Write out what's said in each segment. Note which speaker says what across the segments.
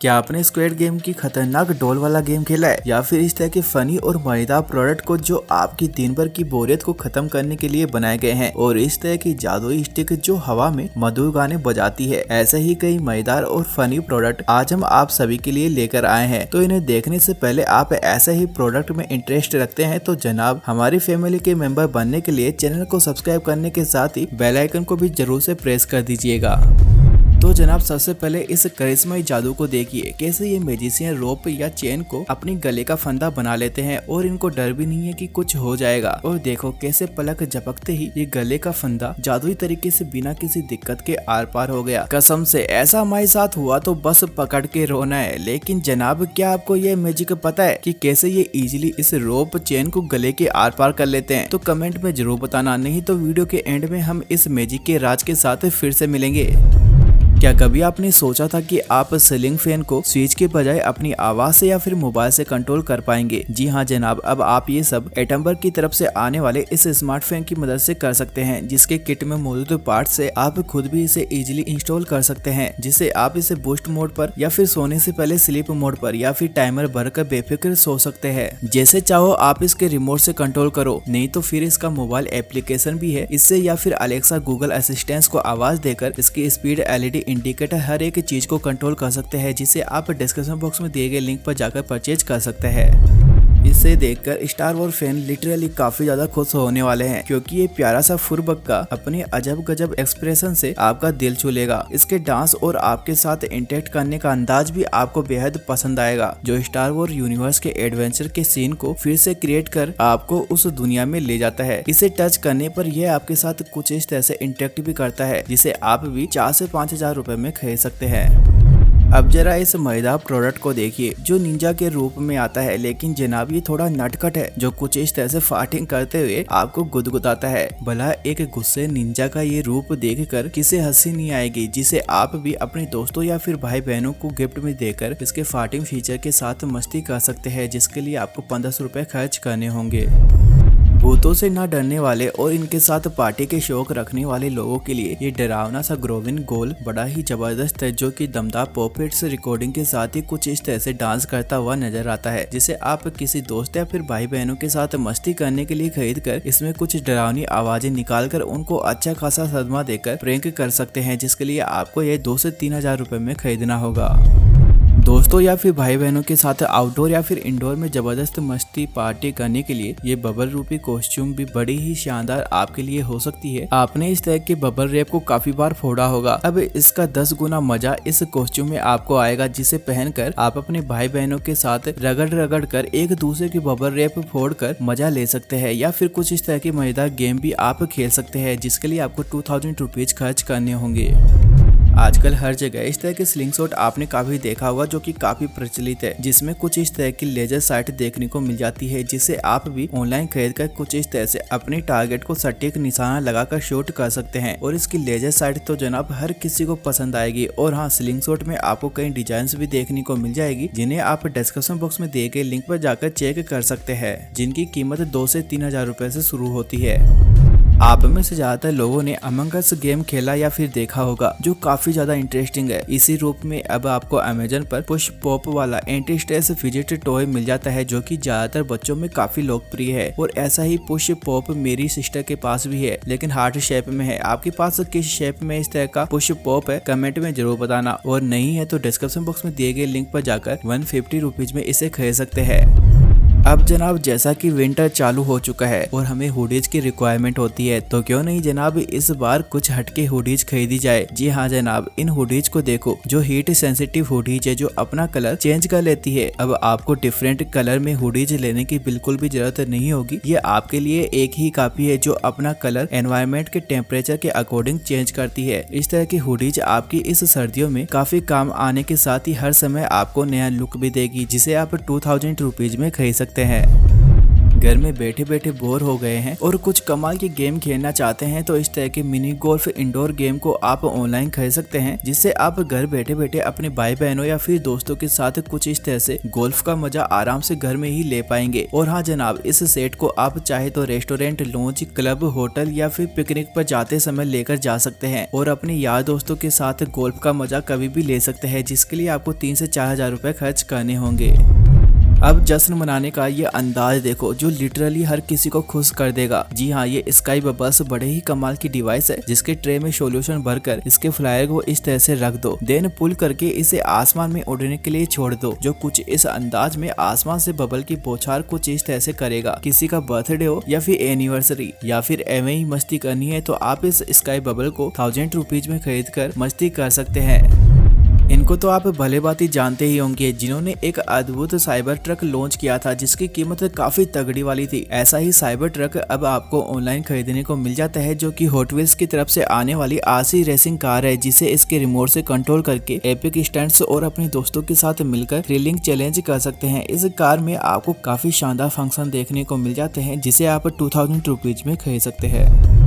Speaker 1: क्या आपने squared game की खतरनाक डोल वाला गेम खेला है या फिर इस तरह के फनी और मजेदार प्रोडक्ट को जो आपकी दिन भर की बोरियत को खत्म करने के लिए बनाए गए हैं और इस तरह की जादुई स्टिक जो हवा में मधुर गाने बजाती है। ऐसे ही कई मजेदार और फनी प्रोडक्ट आज हम आप सभी के लिए लेकर आए हैं। तो इन्हें देखने से पहले आप ऐसे ही प्रोडक्ट में इंटरेस्ट रखते हैं तो जनाब हमारी फैमिली के मेंबर बनने के लिए चैनल को सब्सक्राइब करने के साथ ही बेल आइकन को भी जरूर से प्रेस कर दीजिएगा। तो जनाब सबसे पहले इस करिश्माई जादू को देखिए, कैसे ये मैजिशियन रोप या चेन को अपनी गले का फंदा बना लेते हैं और इनको डर भी नहीं है कि कुछ हो जाएगा। और देखो कैसे पलक झपकते ही ये गले का फंदा जादुई तरीके से बिना किसी दिक्कत के आर पार हो गया। कसम से ऐसा हमारे साथ हुआ तो बस पकड़ के रोना है। लेकिन जनाब क्या आपको ये मैजिक पता है कि कैसे ये इजीली इस रोप चेन को गले के आर पार कर लेते हैं? तो कमेंट में जरूर बताना, नहीं तो वीडियो के एंड में हम इस मैजिक के राज के साथ फिर से मिलेंगे। क्या कभी आपने सोचा था कि आप सीलिंग फैन को स्विच के बजाय अपनी आवाज से या फिर मोबाइल से कंट्रोल कर पाएंगे? जी हाँ जनाब, अब आप ये सब एटमबर्ग की तरफ से आने वाले इस स्मार्ट फैन की मदद से कर सकते हैं, जिसके किट में मौजूद पार्ट से आप खुद भी इसे इजीली इंस्टॉल कर सकते हैं, जिससे आप इसे बूस्ट मोड पर या फिर सोने से पहले स्लीप मोड पर या फिर टाइमर भरकर बेफिक्र सो सकते हैं। जैसे चाहो आप इसके रिमोट से कंट्रोल करो, नहीं तो फिर इसका मोबाइल एप्लीकेशन भी है, इससे या फिर अलेक्सा गूगल असिस्टेंट को आवाज देकर इसकी स्पीड LED इंडिकेटर हर एक चीज को कंट्रोल कर सकते हैं, जिसे आप डिस्क्रिप्शन बॉक्स में दिए गए लिंक पर जाकर परचेज कर सकते हैं। इसे देखकर स्टार वॉर फैन लिटरली काफी ज्यादा खुश होने वाले हैं, क्योंकि ये प्यारा सा फुरबक्का अपने अजब गजब एक्सप्रेशन से आपका दिल छू लेगा। इसके डांस और आपके साथ इंटरेक्ट करने का अंदाज भी आपको बेहद पसंद आएगा, जो स्टार वॉर यूनिवर्स के एडवेंचर के सीन को फिर से क्रिएट कर आपको उस दुनिया में ले जाता है। इसे टच करने पर यह आपके साथ कुछ इस तरह से इंटरेक्ट भी करता है, जिसे आप भी 4 से 5 हजार रुपए में खरीद सकते हैं। अब जरा इस मजेदार प्रोडक्ट को देखिए, जो निंजा के रूप में आता है, लेकिन जनाब ये थोड़ा नटखट है, जो कुछ इस तरह से फाइटिंग करते हुए आपको गुदगुदाता है। भला एक गुस्से निंजा का ये रूप देखकर किसे हंसी नहीं आएगी, जिसे आप भी अपने दोस्तों या फिर भाई बहनों को गिफ्ट में देकर इसके फाइटिंग फीचर के साथ मस्ती कर सकते हैं, जिसके लिए आपको 1500 रुपए खर्च करने होंगे। भूतों से न डरने वाले और इनके साथ पार्टी के शौक रखने वाले लोगों के लिए ये डरावना सा ग्रोविन गोल बड़ा ही जबरदस्त है, जो कि दमदार पॉपेट्स रिकॉर्डिंग के साथ ही कुछ इस तरह से डांस करता हुआ नजर आता है, जिसे आप किसी दोस्त या फिर भाई बहनों के साथ मस्ती करने के लिए खरीद कर इसमें कुछ डरावनी आवाजें निकाल कर उनको अच्छा खासा सदमा देकर प्रैंक कर सकते हैं, जिसके लिए आपको ये 2 से 3 हजार रुपए में खरीदना होगा। दोस्तों या फिर भाई बहनों के साथ आउटडोर या फिर इंडोर में जबरदस्त मस्ती पार्टी करने के लिए ये बबल रूपी कॉस्ट्यूम भी बड़ी ही शानदार आपके लिए हो सकती है। आपने इस तरह के बबल रैप को काफी बार फोड़ा होगा, अब इसका 10 गुना मजा इस कॉस्ट्यूम में आपको आएगा, जिसे पहनकर आप अपने भाई बहनों के साथ रगड़ कर एक दूसरे की बबल रैप फोड़ कर मजा ले सकते हैं, या फिर कुछ इस तरह के मजेदार गेम भी आप खेल सकते हैं, जिसके लिए आपको 2000 रुपीज खर्च करने होंगे। आजकल हर जगह इस तरह के स्लिंग शॉट आपने काफी देखा होगा, जो कि काफी प्रचलित है, जिसमें कुछ इस तरह की लेजर साइट देखने को मिल जाती है, जिसे आप भी ऑनलाइन खरीद कर कुछ इस तरह से अपने टारगेट को सटीक निशाना लगाकर शूट कर सकते हैं। और इसकी लेजर साइट तो जनाब हर किसी को पसंद आएगी। और हाँ, स्लिंग शॉट में आपको कई डिजाइन भी देखने को मिल जाएगी, जिन्हें आप डिस्क्रिप्शन बॉक्स में दिए गए लिंक पर जाकर चेक कर सकते हैं, जिनकी कीमत 2 से 3 हजार रुपए से शुरू होती है। आप में से ज्यादातर लोगों ने अमंग अस गेम खेला या फिर देखा होगा, जो काफी ज्यादा इंटरेस्टिंग है। इसी रूप में अब आपको अमेजन पर पुश पॉप वाला एंटी स्ट्रेस फिजिट टॉय मिल जाता है, जो कि ज्यादातर बच्चों में काफी लोकप्रिय है। और ऐसा ही पुश पॉप मेरी सिस्टर के पास भी है, लेकिन हार्ट शेप में है। आपके पास किस शेप में इस तरह का पुश पॉप है, कमेंट में जरूर बताना, और नहीं है तो डिस्क्रिप्शन बॉक्स में दिए गए लिंक पर जाकर 150 रुपीज में इसे खरीद सकते हैं। अब जनाब जैसा कि विंटर चालू हो चुका है और हमें हुडीज की रिक्वायरमेंट होती है, तो क्यों नहीं जनाब इस बार कुछ हटके हुडीज खरीदी जाए। जी हाँ जनाब, इन हुडीज को देखो, जो हीट सेंसिटिव हुडीज है, जो अपना कलर चेंज कर लेती है। अब आपको डिफरेंट कलर में हुडीज लेने की बिल्कुल भी जरूरत नहीं होगी, ये आपके लिए एक ही काफी है, जो अपना कलर एनवायरमेंट के टेम्परेचर के अकॉर्डिंग चेंज करती है। इस तरह की हुडीज आपकी इस सर्दियों में काफी काम आने के साथ ही हर समय आपको नया लुक भी देगी, जिसे आप 2000 रुपीज में खरीद सकते हैं। घर में बैठे बैठे बोर हो गए हैं और कुछ कमाल के गेम खेलना चाहते हैं तो इस तरह के मिनी गोल्फ इंडोर गेम को आप ऑनलाइन खरीद सकते हैं, जिससे आप घर बैठे बैठे अपने भाई बहनों या फिर दोस्तों के साथ कुछ इस तरह से गोल्फ का मजा आराम से घर में ही ले पाएंगे। और हाँ जनाब, इस सेट को आप चाहे तो रेस्टोरेंट, लॉन्ज, क्लब, होटल या फिर पिकनिक पर जाते समय लेकर जा सकते हैं और अपने यार दोस्तों के साथ गोल्फ का मजा कभी भी ले सकते हैं, जिसके लिए आपको 3 से 4 हजार रुपए खर्च करने होंगे। अब जश्न मनाने का ये अंदाज देखो जो लिटरली हर किसी को खुश कर देगा। जी हाँ, ये स्काई बबल्स बड़े ही कमाल की डिवाइस है, जिसके ट्रे में सॉल्यूशन भरकर इसके फ्लायर को इस तरह से रख दो, देन पुल करके इसे आसमान में उड़ने के लिए छोड़ दो, जो कुछ इस अंदाज में आसमान से बबल की बौछार कुछ इस तरह से करेगा। किसी का बर्थडे हो या फिर एनिवर्सरी या फिर एवं ही मस्ती करनी है तो आप इस स्काई बबल को 1000 रुपीज में खरीद कर मस्ती कर सकते हैं। इनको तो आप भले बात जानते ही होंगे, जिन्होंने एक अद्भुत साइबर ट्रक लॉन्च किया था जिसकी कीमत काफी तगड़ी वाली थी। ऐसा ही साइबर ट्रक अब आपको ऑनलाइन खरीदने को मिल जाता है, जो कि हॉट व्हील्स की तरफ से आने वाली आरसी रेसिंग कार है, जिसे इसके रिमोट से कंट्रोल करके एपिक स्टंट्स और अपने दोस्तों के साथ मिलकर थ्रिलिंग चैलेंज कर सकते हैं। इस कार में आपको काफी शानदार फंक्शन देखने को मिल जाते हैं, जिसे आप 2000 रुपीज में खरीद सकते हैं।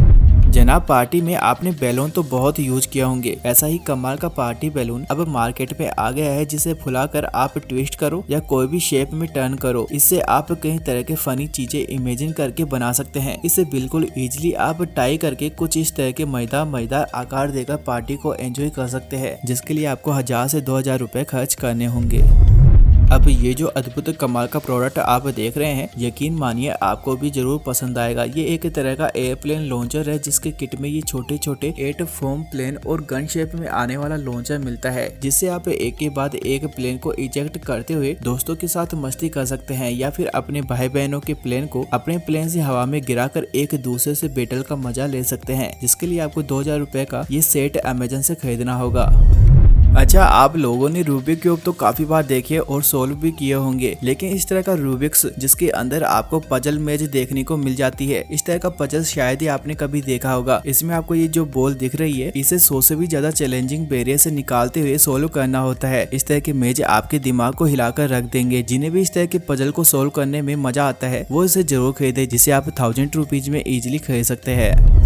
Speaker 1: जनाब, पार्टी में आपने बैलून तो बहुत यूज किया होंगे। ऐसा ही कमाल का पार्टी बैलून अब मार्केट में आ गया है, जिसे फुलाकर आप ट्विस्ट करो या कोई भी शेप में टर्न करो। इससे आप कई तरह के फनी चीजें इमेजिन करके बना सकते हैं। इसे बिल्कुल इजीली आप टाई करके कुछ इस तरह के मजेदार आकार देकर पार्टी को एंजॉय कर सकते हैं, जिसके लिए आपको 1000 से 2000 रुपए खर्च करने होंगे। अब ये जो अद्भुत कमाल का प्रोडक्ट आप देख रहे हैं, यकीन मानिए आपको भी जरूर पसंद आएगा। ये एक तरह का एयरप्लेन लॉन्चर है, जिसके किट में ये छोटे छोटे 8 फोम प्लेन और गन शेप में आने वाला लॉन्चर मिलता है, जिससे आप एक के बाद एक प्लेन को इजेक्ट करते हुए दोस्तों के साथ मस्ती कर सकते हैं या फिर अपने भाई बहनों के प्लेन को अपने प्लेन से हवा में गिराकर एक दूसरे से बैटल का मजा ले सकते हैं, जिसके लिए आपको 2000 रुपए का ये सेट अमेजन से खरीदना होगा। अच्छा, आप लोगों ने रूबिक क्यूब तो काफी बार देखे और सोल्व भी किए होंगे, लेकिन इस तरह का रूबिक्स जिसके अंदर आपको पजल मेज देखने को मिल जाती है, इस तरह का पजल शायद ही आपने कभी देखा होगा। इसमें आपको ये जो बॉल दिख रही है, इसे 100 से भी ज्यादा चैलेंजिंग बैरियर से निकालते हुए सोल्व करना होता है। इस तरह के मेज आपके दिमाग को हिलाकर रख देंगे। जिन्हें भी इस तरह के पजल को सोल्व करने में मजा आता है, वो इसे जरूर खरीदे, जिसे आप 1000 रुपीज में इजिली खरीद सकते हैं।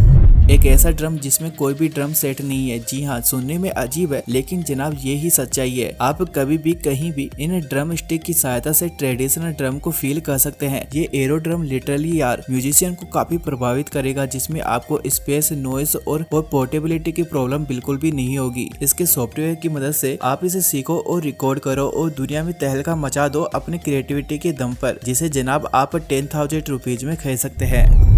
Speaker 1: एक ऐसा ड्रम जिसमें कोई भी ड्रम सेट नहीं है। जी हाँ, सुनने में अजीब है, लेकिन जनाब ये ही सच्चाई है। आप कभी भी कहीं भी इन ड्रम स्टिक की सहायता से ट्रेडिशनल ड्रम को फील कर सकते हैं। ये एरो ड्रम लिटरली यार म्यूजिशियन को काफी प्रभावित करेगा, जिसमें आपको स्पेस, नॉइस और पोर्टेबिलिटी की प्रॉब्लम बिल्कुल भी नहीं होगी। इसके सॉफ्टवेयर की मदद से आप इसे सीखो और रिकॉर्ड करो और दुनिया में तहलका मचा दो अपनी क्रिएटिविटी के दम पर, जिसे जनाब आप 10,000 रुपीज में खरीद सकते हैं।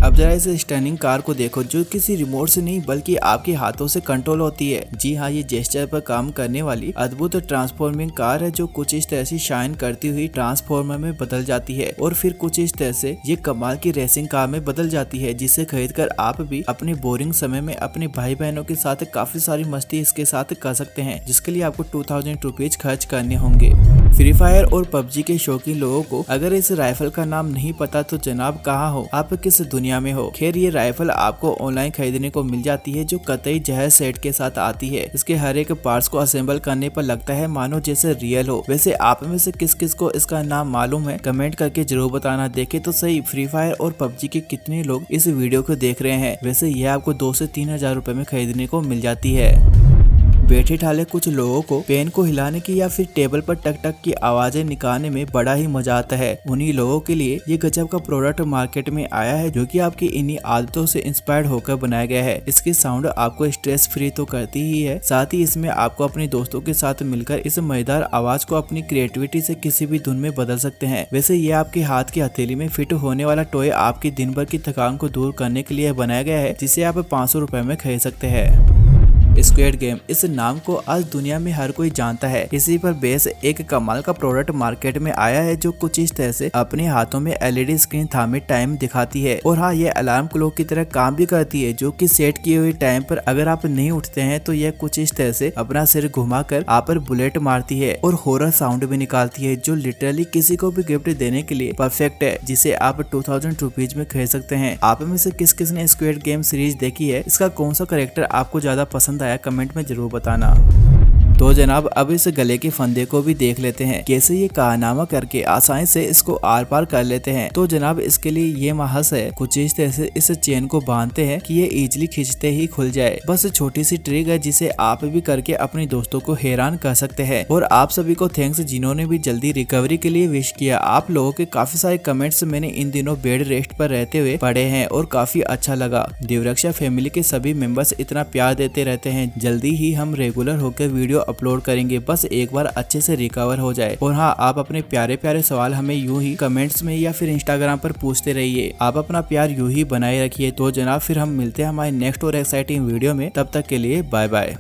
Speaker 1: अब जरा इस स्टनिंग कार को देखो, जो किसी रिमोट से नहीं बल्कि आपके हाथों से कंट्रोल होती है। जी हाँ, ये जेस्चर पर काम करने वाली अद्भुत ट्रांसफॉर्मिंग कार है, जो कुछ इस तरह से शाइन करती हुई ट्रांसफॉर्मर में बदल जाती है और फिर कुछ इस तरह से ये कमाल की रेसिंग कार में बदल जाती है, जिसे खरीदकर आप भी अपने बोरिंग समय में अपने भाई बहनों के साथ काफी सारी मस्ती इसके साथ कर सकते हैं, जिसके लिए आपको 2000 रुपीज खर्च करने होंगे। फ्री फायर और पबजी के शौकीन लोगों को अगर इस राइफल का नाम नहीं पता तो जनाब कहाँ हो, आप किस दुनिया में हो। खैर, ये राइफल आपको ऑनलाइन खरीदने को मिल जाती है, जो कतई जहर सेट के साथ आती है। इसके हर एक पार्ट्स को असेंबल करने पर लगता है मानो जैसे रियल हो। वैसे आप में से किस किस को इसका नाम मालूम है, कमेंट करके जरूर बताना। देखे तो सही, फ्री फायर और पबजी के कितने लोग इस वीडियो को देख रहे हैं। वैसे यह आपको 2 से 3 हजार रुपए में खरीदने को मिल जाती है। बैठे ठाले कुछ लोगों को पेन को हिलाने की या फिर टेबल पर टक टक की आवाजें निकालने में बड़ा ही मजा आता है। उन्हीं लोगों के लिए ये गजब का प्रोडक्ट मार्केट में आया है, जो कि आपकी इन्हीं आदतों से इंस्पायर्ड होकर बनाया गया है। इसकी साउंड आपको स्ट्रेस फ्री तो करती ही है, साथ ही इसमें आपको अपने दोस्तों के साथ मिलकर इस मजेदार आवाज को अपनी क्रिएटिविटी से किसी भी धुन में बदल सकते हैं। वैसे ये आपके हाथ की हथेली में फिट होने वाला टॉय आपकी दिन भर की थकान को दूर करने के लिए बनाया गया है, जिसे आप 500 रुपए में खरीद सकते हैं। स्क्विड गेम, इस नाम को आज दुनिया में हर कोई जानता है। इसी पर बेस एक कमाल का प्रोडक्ट मार्केट में आया है, जो कुछ इस तरह से अपने हाथों में एलईडी स्क्रीन थामे टाइम दिखाती है और हाँ, ये अलार्म क्लॉक की तरह काम भी करती है, जो कि सेट किए हुए टाइम पर अगर आप नहीं उठते हैं तो यह कुछ इस तरह से अपना सिर घुमाकर आप पर बुलेट मारती है और हॉरर साउंड भी निकालती है, जो लिटरली किसी को भी गिफ्ट देने के लिए परफेक्ट है, जिसे आप 2000 रुपीज में खरीद सकते हैं। आप में से किस किस ने स्क्विड गेम सीरीज देखी है? इसका कौन सा कैरेक्टर आपको ज्यादा पसंद आया, कमेंट में जरूर बताना। तो जनाब अब इस गले के फंदे को भी देख लेते हैं, कैसे ये कारनामा करके आसानी से इसको आर पार कर लेते हैं। तो जनाब इसके लिए ये महज है, कुछ इस तरह से इस चेन को बांधते हैं कि ये इजीली खींचते ही खुल जाए। बस छोटी सी ट्रिक है जिसे आप भी करके अपने दोस्तों को हैरान कर सकते हैं। और आप सभी को थैंक्स जिन्होंने भी जल्दी रिकवरी के लिए विश किया। आप लोगों के काफी सारे कमेंट्स मैंने इन दिनों बेड रेस्ट पर रहते हुए पढ़े हैं और काफी अच्छा लगा। देवरक्षा फैमिली के सभी मेंबर्स इतना प्यार देते रहते हैं। जल्दी ही हम रेगुलर होकर वीडियो अपलोड करेंगे, बस एक बार अच्छे से रिकवर हो जाए। और हाँ, आप अपने प्यारे प्यारे सवाल हमें यूं ही कमेंट्स में या फिर इंस्टाग्राम पर पूछते रहिए। आप अपना प्यार यूं ही बनाए रखिए। तो जनाब फिर हम मिलते हैं हमारे नेक्स्ट और एक्साइटिंग वीडियो में। तब तक के लिए बाय बाय।